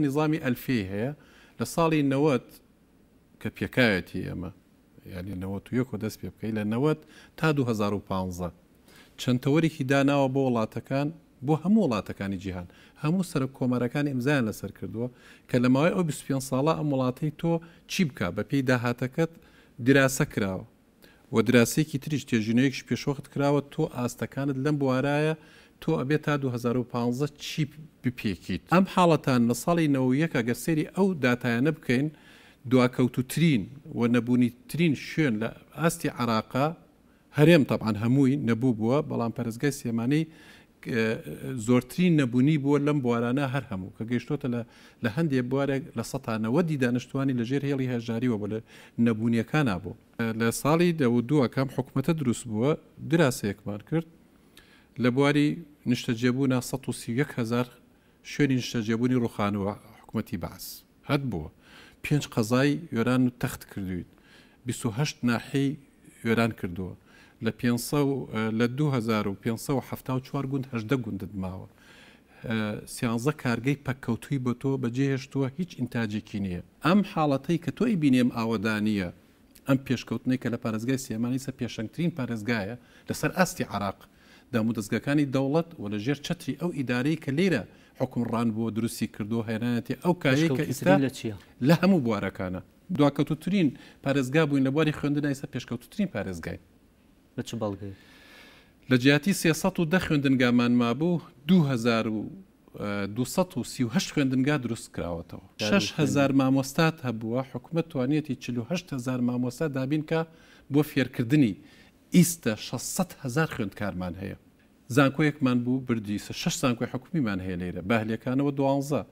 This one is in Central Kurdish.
نظامی ئەلفی هەیە لە ساڵی 90 کە پێکایەتی ئێمە یعنی 91 دەست پێ بکەی لە 90 تا 2015 چەند تەوەرێکی داناوە بۆ وڵاتەکان بۆ هەموو وڵاتەکانی جیهان هەموو سەرۆک کۆمەرەکان ئیمزایان لەسەر کردووە کە لە ماوەی ئەو 25 ساڵە ئەم وڵاتەی تۆ چی بکە بە پێی داهاتەکەت دراسە کراوە و دراسەیەکی تریش تێژینەیەکیش پێشوەخت کراوە تۆ ئاستەکانت لەم بوارایە تۆ ئەبێت تا 2015 چی بپێکیت ئەم حاڵەتان لە ساڵی 91 ئەگەر سێری ئەو داتایانە بکەین دواکەوتوترین و نەبوونیترین شوێن لە ئاستی عێراقا هەرێم تەبعاً هەمووی نەبوو بووە بەڵام پەرستگای سلێمانی زۆرترین نەبوونی بووە لەم بوارانە هەر هەموو کە گەیشتۆتە لە هەندێک بوارێک لە 190 دانیشتوانی لەژێر هێڵی هەژاریوە بۆ لە نەبوونیەکانە بوو لە ساڵی 2002 حکوومەتە دروست بووە دراسەیەکمان کرد لە بواری نیشتەجێبوونا 131,000 شوێنی نیشتەجێبوونی ڕوخانەوە حکوومەتی بەعس هەت بووە 5 قەزای وێران و تەخت کردویت 28 ناحەی وێران کردووە لە 2574 گوند 18 گوندت ماوە 13 کارگەی پەککەوتوی بۆ تۆ بەجێهێشتووە هیچ ئینتاجێکی نییە ئەم حاڵەتەی کە تۆی بینێم ئاوەدانیە ئەم پێشکەوتنەی کە لە پارێزگای سلێمانی سە پێشەنگترین پارێزگایە لەسەر ئاستی عێراق دامو دەستگاکانی دەوڵەت و لە ژێر چەتری ئەو ئیدارەی کە لێرە حکومڕان بۆ دروستی کردو هێنانەتی ئەو کاری کە ئێستا لە هەموو بوارەکانە دواکەوتوترین پارێزگا بووین لە بواری خوێندنای ئێستا پێشکەوتوترین پارێزگای لە چ بەڵگەی لە جیاتی 310 خوێندنگامان مابوو 2238 خوێندنگا دروست کراوەتەوە 6,000 مامۆستات هەبووە حکوومەت توانێتی 48,000 مامۆستا دابین کە بۆ فێرکردنی ئیستە 600,000 خوێندکارمان هەیە زانکۆیەکمان بوو بردی 6 زانکۆی حکومیمان هەیە لێرە باهلەکانەوە 12